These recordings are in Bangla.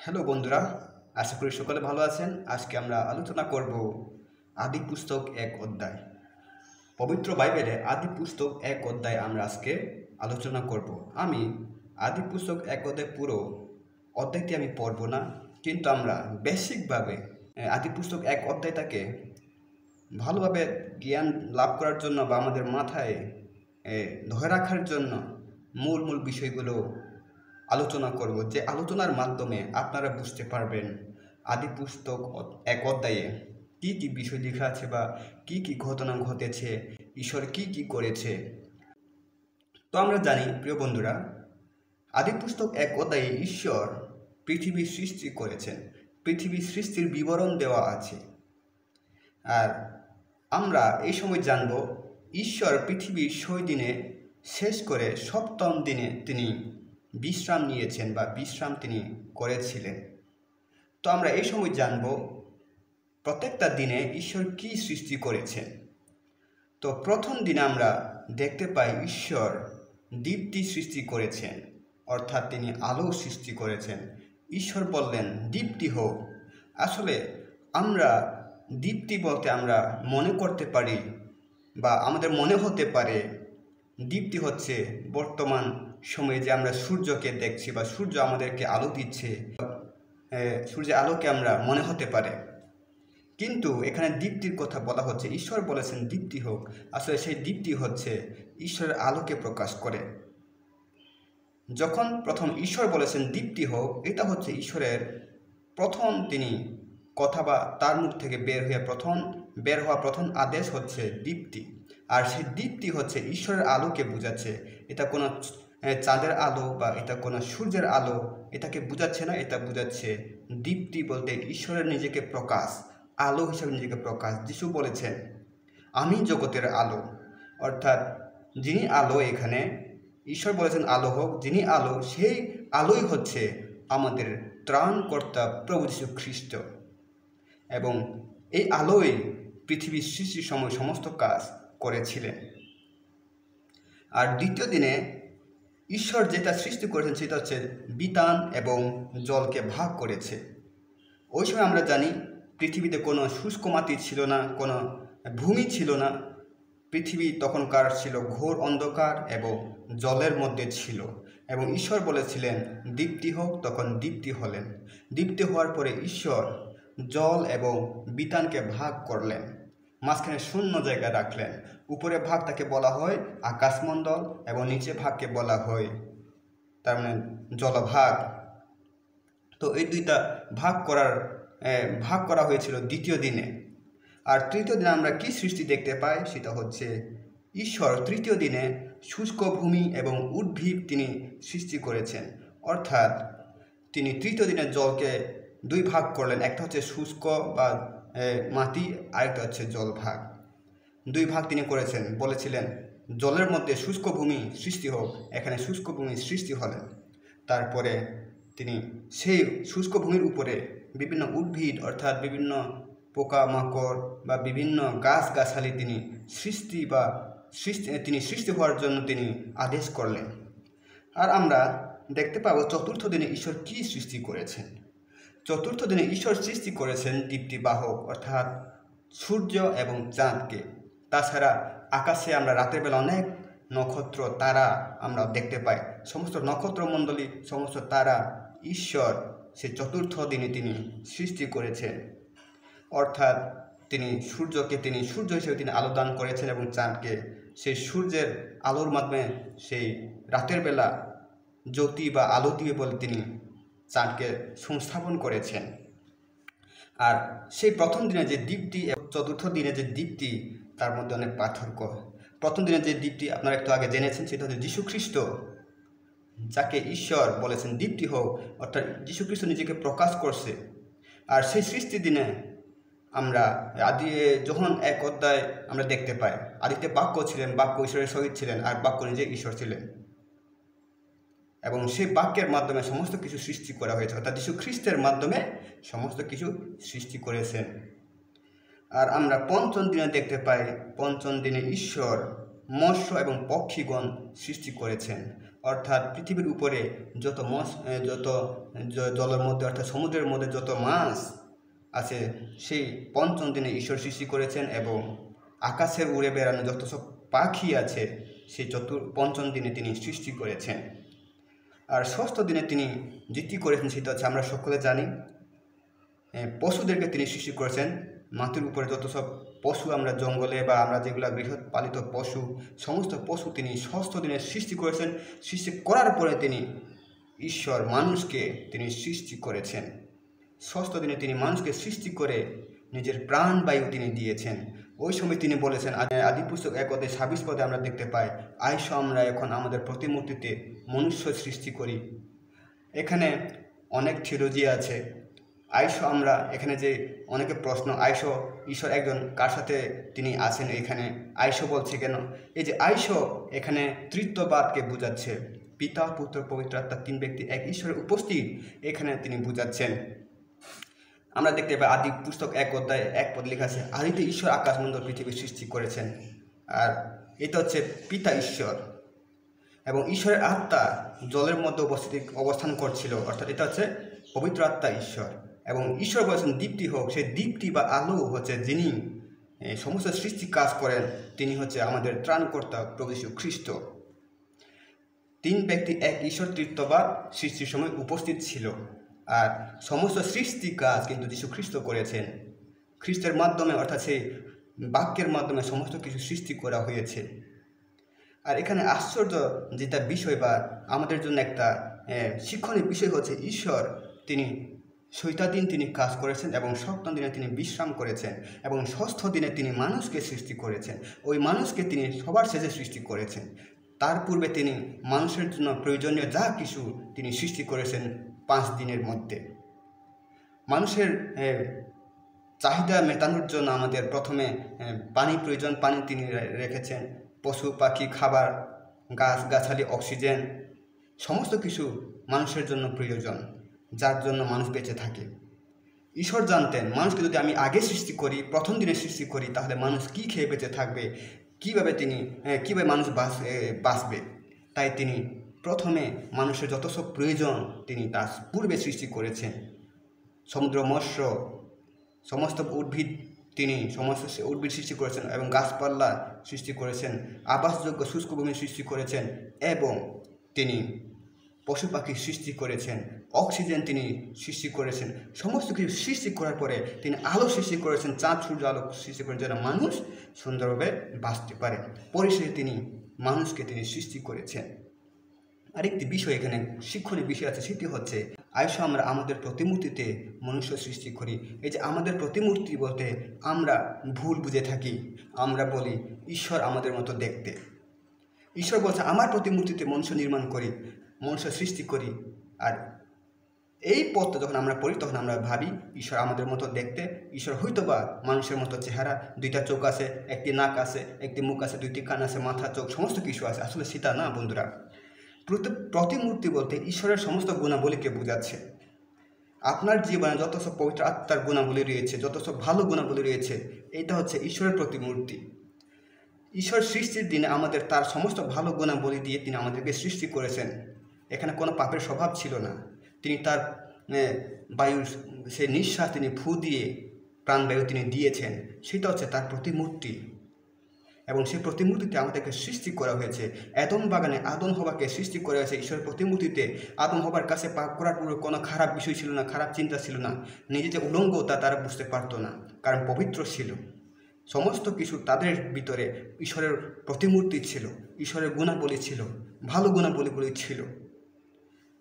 হ্যালো বন্ধুরা, আশা করি সকলে ভালো আছেন। আজকে আমরা আলোচনা করব আদি পুস্তক 1 অধ্যায়। পবিত্র বাইবেলে আদি পুস্তক 1 অধ্যায় আমরা আজকে আলোচনা করব। আমি আদি পুস্তক 1 অধ্যায় পুরো অধ্যায়টি আমি পড়ব না, কিন্তু আমরা বেসিকভাবে আদি পুস্তক 1 অধ্যায়টাকে ভালোভাবে জ্ঞান লাভ করার জন্য বা আমাদের মাথায় ধরে রাখার জন্য মূল বিষয়গুলো আলোচনা করব, যে আলোচনার মাধ্যমে আপনারা বুঝতে পারবেন আদি পুস্তক 1 অধ্যায়ে কি কি বিষয় লেখা আছে বা কি কি ঘটনা ঘটেছে, ঈশ্বর কি কি করেছে। তো আমরা জানি প্রিয় বন্ধুরা, আদি পুস্তক 1 অধ্যায়ে ঈশ্বর পৃথিবী সৃষ্টি করেছেন। পৃথিবী সৃষ্টির বিবরণ দেওয়া আছে। আর আমরা এই সময় জানব ঈশ্বর পৃথিবীর 6 দিনে শেষ করে 7ম দিনে তিনি বিশ্রাম নিয়েছেন বা বিশ্রাম তিনি করেছিলেন। তো আমরা এই সময় জানব প্রত্যেকটা দিনে ঈশ্বর কি সৃষ্টি করেছেন। তো প্রথম দিনে আমরা দেখতে পাই ঈশ্বর দীপ্তি সৃষ্টি করেছেন, অর্থাৎ তিনি আলো সৃষ্টি করেছেন। ঈশ্বর বললেন দীপ্তি হোক। আসলে আমরা দীপ্তি বলতে আমরা মনে করতে পারি বা আমাদের মনে হতে পারে দীপ্তি হচ্ছে বর্তমান সময়ে যে আমরা সূর্যকে দেখছি বা সূর্য আমাদেরকে আলো দিচ্ছে, সূর্যের আলোকে আমরা মনে হতে পারে। কিন্তু এখানে দীপ্তির কথা বলা হচ্ছে, ঈশ্বর বলেছেন দীপ্তি হোক। আসলে সেই দীপ্তি হচ্ছে ঈশ্বরের আলোকে প্রকাশ করে। যখন প্রথম ঈশ্বর বলেছেন দীপ্তি হোক, এটা হচ্ছে ঈশ্বরের প্রথম তিনি কথা বা তার মুখ থেকে বের হওয়া প্রথম আদেশ হচ্ছে দীপ্তি। আর সেই দীপ্তি হচ্ছে ঈশ্বরের আলোকে বোঝাচ্ছে। এটা কোনো চাঁদের আলো বা এটা কোনো সূর্যের আলো এটাকে বোঝাচ্ছে না, এটা বোঝাচ্ছে দীপ্তি বলতে ঈশ্বরের নিজেকে প্রকাশ, আলো হিসাবে নিজেকে প্রকাশ। যিশু বলেছেন আমি জগতের আলো, অর্থাৎ যিনি আলো, এখানে ঈশ্বর বলেছেন আলো হোক, যিনি আলো সেই আলোই হচ্ছে আমাদের ত্রাণকর্তা প্রভু যীশু খ্রিস্ট। এবং এই আলোই পৃথিবীর সৃষ্টির সময় সমস্ত কাজ করেছিলেন। আর দ্বিতীয় দিনে ঈশ্বর যেটা সৃষ্টি করেছেন সেটা হচ্ছে বিতান এবং জলকে ভাগ করেছে। ওই সময় আমরা জানি পৃথিবীতে কোনো শুষ্ক মাটি ছিল না, কোনো ভূমি ছিল না। পৃথিবী তখনকার ছিল ঘোর অন্ধকার এবং জলের মধ্যে ছিল। এবং ঈশ্বর বলেছিলেন দীপ্তি হোক, তখন দীপ্তি হলেন। দীপ্তি হওয়ার পরে ঈশ্বর জল এবং বিতানকে ভাগ করলেন, মাঝখানে শূন্য জায়গা রাখলেন। উপরে ভাগটাকে বলা হয় আকাশমণ্ডল এবং নিচে ভাগকে বলা হয় তার মানে জলভাগ। তো এই দুইটা ভাগ করা হয়েছিল দ্বিতীয় দিনে। আর তৃতীয় দিনে আমরা কি সৃষ্টি দেখতে পাই, সেটা হচ্ছে ঈশ্বর তৃতীয় দিনে শুষ্ক ভূমি এবং উদ্ভিদ তিনি সৃষ্টি করেছেন। অর্থাৎ তিনি তৃতীয় দিনে জলকে 2 ভাগ করলেন, একটা হচ্ছে শুষ্ক বা মাটি, আরেকটা হচ্ছে জলভাগ। 2 ভাগ তিনি করেছেন, বলেছিলেন জলের মধ্যে শুষ্ক ভূমি সৃষ্টি হোক, এখানে শুষ্ক ভূমি সৃষ্টি হলেন। তারপরে তিনি সেই শুষ্ক ভূমির উপরে বিভিন্ন উদ্ভিদ, অর্থাৎ বিভিন্ন পোকামাকড় বা বিভিন্ন গাছগাছালি তিনি সৃষ্টি হওয়ার জন্য তিনি আদেশ করলেন। আর আমরা দেখতে পাবো চতুর্থ দিনে ঈশ্বর কি সৃষ্টি করেছেন। চতুর্থ দিনে ঈশ্বর সৃষ্টি করেছেন দীপ্তিবাহক, অর্থাৎ সূর্য এবং চাঁদকে। তাছাড়া আকাশে আমরা রাতের বেলা অনেক নক্ষত্র তারা আমরা দেখতে পাই। সমস্ত নক্ষত্রমণ্ডলী, সমস্ত তারা ঈশ্বর সে চতুর্থ দিনে তিনি সৃষ্টি করেছেন। অর্থাৎ তিনি সূর্যকে সূর্য হিসেবে তিনি আলো দান করেছেন এবং চাঁদকে সেই সূর্যের আলোর মাধ্যমে সেই রাতের বেলা জ্যোতি বা আলো দিয়ে বলে তিনি চাঁদকে সংস্থাপন করেছেন। আর সেই প্রথম দিনে যে দীপ্তি এবং চতুর্থ দিনে যে দীপ্তি, তার মধ্যে অনেক পার্থক্য। প্রথম দিনে যে দীপ্তি আপনারা একটু আগে জেনেছেন, সেটা হচ্ছে যীশু খ্রিস্ট, যাকে ঈশ্বর বলেছেন দীপ্তি হোক, অর্থাৎ যীশু খ্রিস্ট নিজেকে প্রকাশ করছে। আর সেই সৃষ্টির দিনে আমরা যখন 1 অধ্যায় আমরা দেখতে পাই, আদিতে বাক্য ছিলেন, বাক্য ঈশ্বরের সহিত ছিলেন, আর বাক্য নিজে ঈশ্বর ছিলেন। এবং সেই বাক্যের মাধ্যমে সমস্ত কিছু সৃষ্টি করা হয়েছে, অর্থাৎ যীশু খ্রিস্টের মাধ্যমে সমস্ত কিছু সৃষ্টি করেছেন। আর আমরা পঞ্চম দিনে দেখতে পাই, পঞ্চম দিনে ঈশ্বর মৎস্য এবং পক্ষীগণ সৃষ্টি করেছেন। অর্থাৎ পৃথিবীর উপরে যত জলের মধ্যে অর্থাৎ সমুদ্রের মধ্যে যত মাছ আছে সেই পঞ্চম দিনে ঈশ্বর সৃষ্টি করেছেন, এবং আকাশের উড়ে বেড়ানো যত সব পাখি আছে সেই পঞ্চম দিনে তিনি সৃষ্টি করেছেন। আর ষষ্ঠ দিনে তিনি যেটি করেছেন সেটা হচ্ছে আমরা সকলে জানি, পশুদেরকে তিনি সৃষ্টি করেছেন। মাটির উপরে যত সব পশু আমরা জঙ্গলে বা আমরা যেগুলো গৃহপালিত পশু, সমস্ত পশু তিনি ষষ্ঠ দিনে সৃষ্টি করেছেন। সৃষ্টি করার পরে তিনি ঈশ্বর মানুষকে তিনি সৃষ্টি করেছেন। ষষ্ঠ দিনে তিনি মানুষকে সৃষ্টি করে নিজের প্রাণবায়ু তিনি দিয়েছেন। ওই সময় তিনি বলেছেন, আদিপুস্তক 1:26 আমরা দেখতে পাই, আইসো আমরা এখন আমাদের প্রতিমূর্তিতে মনুষ্য সৃষ্টি করি। এখানে অনেক থিওলজি আছে। আইসো আমরা, এখানে যে অনেকে প্রশ্ন, আইসো ঈশ্বর একজন, কার সাথে তিনি আছেন এখানে আইসো বলছে কেন? এই যে আইসো এখানে তৃতীয়বাদকে বোঝাচ্ছে। পিতা, পুত্র, পবিত্র আত্মা 3 ব্যক্তি এক ঈশ্বরের উপস্থিত এখানে তিনি বোঝাচ্ছেন। আমরা দেখতে পাই আদি পুস্তক 1:1 লেখা আছে, আদিতে ঈশ্বর আকাশমণ্ডল পৃথিবী সৃষ্টি করেছেন। আর এটা হচ্ছে পিতা ঈশ্বর, এবং ঈশ্বরের আত্মা জলের মধ্যে অবস্থান করছিল, অর্থাৎ এটা হচ্ছে পবিত্র আত্মা ঈশ্বর। এবং ঈশ্বর বলেছেন দীপ্তি হোক, সেই দীপ্তি বা আলো হচ্ছে যিনি সমস্ত সৃষ্টি কাজ করেন, তিনি হচ্ছে আমাদের ত্রাণকর্তা প্রভু যীশু খ্রিস্ট। 3 ব্যক্তি এক ঈশ্বর তৃতীয়বার সৃষ্টির সময় উপস্থিত ছিল, আর সমস্ত সৃষ্টি কাজ কিন্তু যীশু খ্রিস্ট করেছেন। খ্রিস্টের মাধ্যমে, অর্থাৎ সেই বাক্যের মাধ্যমে সমস্ত কিছু সৃষ্টি করা হয়েছে। আর এখানে আশ্চর্য যেটা বিষয় বা আমাদের জন্য একটা শিক্ষণীয় বিষয় হচ্ছে, ঈশ্বর তিনি 6টা দিন তিনি কাজ করেছেন এবং 7ম দিনে তিনি বিশ্রাম করেছেন, এবং 6ষ্ঠ দিনে তিনি মানুষকে সৃষ্টি করেছেন। ওই মানুষকে তিনি সবার শেষে সৃষ্টি করেছেন। তার পূর্বে তিনি মানুষের জন্য প্রয়োজনীয় যা কিছু তিনি সৃষ্টি করেছেন 5 দিনের মধ্যে। মানুষের চাহিদা মেটানোর জন্য আমাদের প্রথমে পানি প্রয়োজন, পানি তিনি রেখেছেন। পশু পাখি, খাবার, গাছগাছালি, অক্সিজেন, সমস্ত কিছু মানুষের জন্য প্রয়োজন, যার জন্য মানুষ বেঁচে থাকে। ঈশ্বর জানতেন মানুষকে যদি আমি আগে সৃষ্টি করি, প্রথম দিনে সৃষ্টি করি, তাহলে মানুষ কি খেয়ে বেঁচে থাকবে, কীভাবে মানুষ বাঁচবে। তাই তিনি প্রথমে মানুষের যত সব প্রয়োজন তিনি তার পূর্বে সৃষ্টি করেছেন। সমুদ্র, মৎস্য, সমস্ত উদ্ভিদ তিনি সমস্ত উদ্ভিদ সৃষ্টি করেছেন, এবং গাছপালা সৃষ্টি করেছেন, আবাসযোগ্য শুষ্ক ভূমি সৃষ্টি করেছেন, এবং তিনি পশু পাখি সৃষ্টি করেছেন, অক্সিজেন তিনি সৃষ্টি করেছেন। সমস্ত কিছু সৃষ্টি করার পরে তিনি আলো সৃষ্টি করেছেন, চাঁদ সূর্য আলো সৃষ্টি করেছেন, যেন মানুষ সুন্দরভাবে বাঁচতে পারে। পরিশেষে তিনি মানুষকে তিনি সৃষ্টি করেছেন। আরেকটি বিষয় এখানে শিক্ষণীয় বিষয় আছে, সেটি হচ্ছে আইসো আমরা আমাদের প্রতিমূর্তিতে মনুষ্য সৃষ্টি করি। এই যে আমাদের প্রতিমূর্তি বলতে আমরা ভুল বুঝে থাকি, আমরা বলি ঈশ্বর আমাদের মতো দেখতে। ঈশ্বর বলছে আমার প্রতিমূর্তিতে মনুষ্য নির্মাণ করি, মনুষ্য সৃষ্টি করি। আর এই পথটা যখন আমরা পড়ি তখন আমরা ভাবি ঈশ্বর আমাদের মতো দেখতে, ঈশ্বর হয়তো বা মানুষের মতো চেহারা, 2টা চোখ আছে, 1টি নাক আছে, 1টি মুখ আছে, 2টি কান আছে, মাথা, চোখ, সমস্ত কিছু আছে। আসলে সেটা না বন্ধুরা। প্রতিমূর্তি বলতে ঈশ্বরের সমস্ত গুণাবলীকে বোঝাচ্ছে। আপনার জীবনে যত সব পবিত্র আত্মার গুণাবলী রয়েছে, যত সব ভালো গুণাবলী রয়েছে, এটা হচ্ছে ঈশ্বরের প্রতিমূর্তি। ঈশ্বর সৃষ্টির দিনে আমাদের তার সমস্ত ভালো গুণাবলী দিয়ে তিনি আমাদেরকে সৃষ্টি করেছেন। এখানে কোনো পাপের স্বভাব ছিল না। তিনি তার বায়ু, সে নিঃশ্বাস তিনি ফু দিয়ে প্রাণবায়ু তিনি দিয়েছেন, সেটা হচ্ছে তার প্রতিমূর্তি। এবং সেই প্রতিমূর্তিতে আমাদেরকে সৃষ্টি করা হয়েছে। এদম বাগানে আদম হওয়াকে সৃষ্টি করা হয়েছে ঈশ্বরের প্রতিমূর্তিতে। আদম হওয়ার কাছে পাপ করার পূর্বে কোনো খারাপ বিষয় ছিল না, খারাপ চিন্তা ছিল না, নিজে যে উলঙ্গতা তারা বুঝতে পারতো না, কারণ পবিত্র ছিল। সমস্ত কিছু তাদের ভিতরে ঈশ্বরের প্রতিমূর্তি ছিল, ঈশ্বরের গুণাবলী ছিল, ভালো গুণাবলীগুলি ছিল।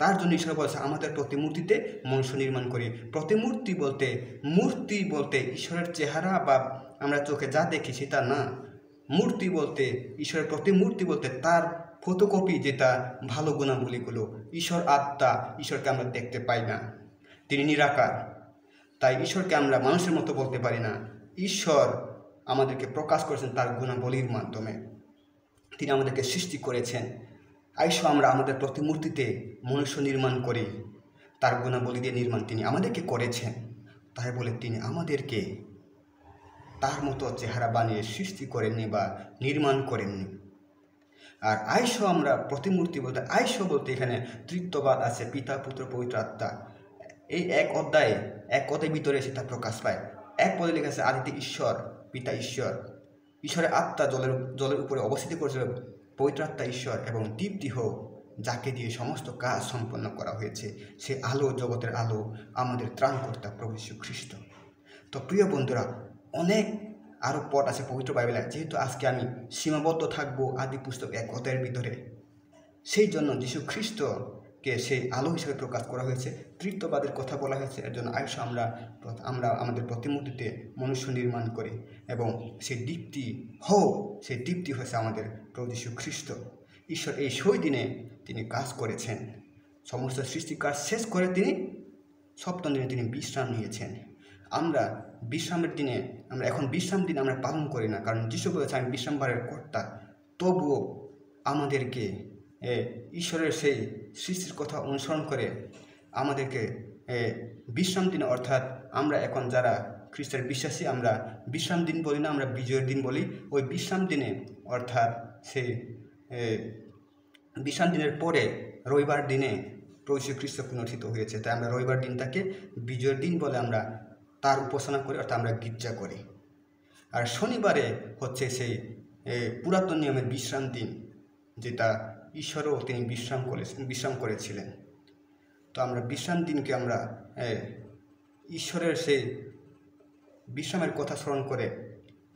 তার জন্য ঈশ্বর বলছে আমাদের প্রতিমূর্তিতে মনুষ্য নির্মাণ করি। প্রতিমূর্তি বলতে, মূর্তি বলতে ঈশ্বরের চেহারা বা আমরা চোখে যা দেখি সেটা না। মূর্তি বলতে, ঈশ্বরের প্রতিমূর্তি বলতে তার ফটোকপি, যেটা ভালো গুণাবলীগুলো। ঈশ্বর আত্মা, ঈশ্বরকে আমরা দেখতে পাই না, তিনি নিরাকার। তাই ঈশ্বরকে আমরা মানুষের মতো বলতে পারি না। ঈশ্বর আমাদেরকে প্রকাশ করেছেন তার গুণাবলীর মাধ্যমে। তিনি আমাদেরকে সৃষ্টি করেছেন। আইসো আমরা আমাদের প্রতিমূর্তিতে মনুষ্য নির্মাণ করি। তার গুণাবলী দিয়ে নির্মাণ তিনি আমাদেরকে করেছেন। তাই বলে তিনি আমাদেরকে তার মতো চেহারা বানিয়ে সৃষ্টি করেননি বা নির্মাণ করেননি। আর আইস আমরা প্রতিমূর্তি বলতে বলতে এখানে তৃত্ববাদ আছে, পিতা পুত্র পবিত্র আত্মা। এই এক অধ্যায়ে ভিতরে সেটা প্রকাশ পায়। এক পদে লেখা আছে আদিতে ঈশ্বর, পিতা ঈশ্বর, ঈশ্বরের আত্মা জলের উপরে অবস্থিত করেছিল, পবিত্র আত্মা ঈশ্বর, এবং দীপ্তি হোক যাকে দিয়ে সমস্ত কাজ সম্পন্ন করা হয়েছে। সে আলো, জগতের আলো, আমাদের ত্রাণকর্তা প্রভু যীশু খ্রিস্ট। তো প্রিয় বন্ধুরা, অনেক আরও পথ আছে পবিত্র বাইবেলে, যেহেতু আজকে আমি সীমাবদ্ধ থাকবো আদি পুস্তক 1 অধ্যায়ের ভিতরে, সেই জন্য যীশু খ্রিস্টকে সেই আলো হিসেবে প্রকাশ করা হয়েছে, তৃত্ববাদের কথা বলা হয়েছে। এর জন্য আয়ুষ আমরা আমাদের প্রতিমূর্তিতে মনুষ্য নির্মাণ করি, এবং সেই দীপ্তি হয়েছে আমাদের প্রভু যীশু খ্রিস্ট। ঈশ্বর এই 6 দিনে তিনি কাজ করেছেন, সমস্ত সৃষ্টির কাজ শেষ করে তিনি 7ম দিনে তিনি বিশ্রাম নিয়েছেন। আমরা বিশ্রামের দিনে এখন বিশ্রাম দিন আমরা পালন করি না, কারণ যীশু বলেছে আমি বিশ্রামবারের কর্তা। তবুও আমাদেরকে ঈশ্বরের সেই সৃষ্টির কথা অনুসরণ করে আমাদেরকে বিশ্রাম দিন, অর্থাৎ আমরা এখন যারা খ্রিস্টের বিশ্বাসী, আমরা বিশ্রাম দিন বলি না, আমরা বিজয়ের দিন বলি। ওই বিশ্রাম দিনে, অর্থাৎ সেই বিশ্রাম দিনের পরে রবিবার দিনে প্রভু যীশু খ্রিস্ট পুনরুত্থিত হয়েছে, তাই আমরা রবিবার দিনটাকে বিজয়ের দিন বলে আমরা তার উপাসনা করি, অর্থাৎ আমরা গির্জা করি। আর শনিবারে হচ্ছে সেই পুরাতন নিয়মের বিশ্রাম দিন, যেটা ঈশ্বরও তিনি বিশ্রাম করেছিলেন। তো আমরা বিশ্রাম দিনকে আমরা ঈশ্বরের সেই বিশ্রামের কথা স্মরণ করে,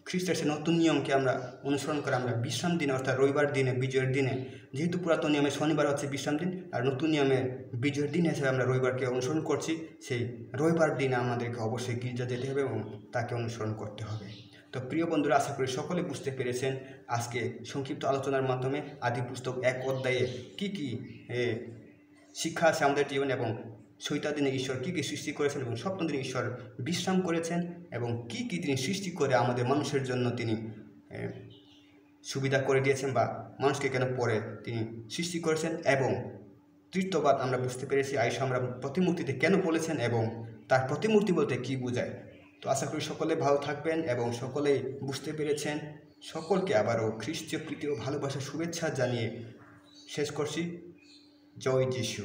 খ্রিস্টের সেই নতুন নিয়মকে আমরা অনুসরণ করে আমরা বিশ্রাম দিনে, অর্থাৎ রবিবার দিনে, বিজয়ের দিনে, যেহেতু পুরাতন নিয়মে শনিবার হচ্ছে বিশ্রাম দিন, আর নতুন নিয়মে বিজয়ের দিন হিসেবে আমরা রবিবারকে অনুসরণ করছি, সেই রবিবার দিনে আমাদেরকে অবশ্যই গির্জা যেতে হবে এবং তাকে অনুসরণ করতে হবে। তো প্রিয় বন্ধুরা, আশা করি সকলে বুঝতে পেরেছেন আজকে সংক্ষিপ্ত আলোচনার মাধ্যমে আদি পুস্তক 1 অধ্যায়ে কী কী শিক্ষা আছে আমাদের জীবনে, এবং 6টা দিনে ঈশ্বর কী কী সৃষ্টি করেছেন, এবং 7ম দিনে ঈশ্বর বিশ্রাম করেছেন, এবং কী কী তিনি সৃষ্টি করে আমাদের মানুষের জন্য তিনি সুবিধা করে দিয়েছেন, বা মানুষকে কেন পরে তিনি সৃষ্টি করেছেন, এবং তৃত্ববাদ আমরা বুঝতে পেরেছি। আয়েশা আমরা প্রতিমূর্তিতে কেন বলেছেন, এবং তার প্রতিমূর্তি বলতে কী বোঝায়। তো আশা করি সকলে ভালো থাকবেন এবং সকলেই বুঝতে পেরেছেন। সকলকে আবারও খ্রিস্টীয় প্রীতি ও ভালোবাসার শুভেচ্ছা জানিয়ে শেষ করছি। জয় যিশু।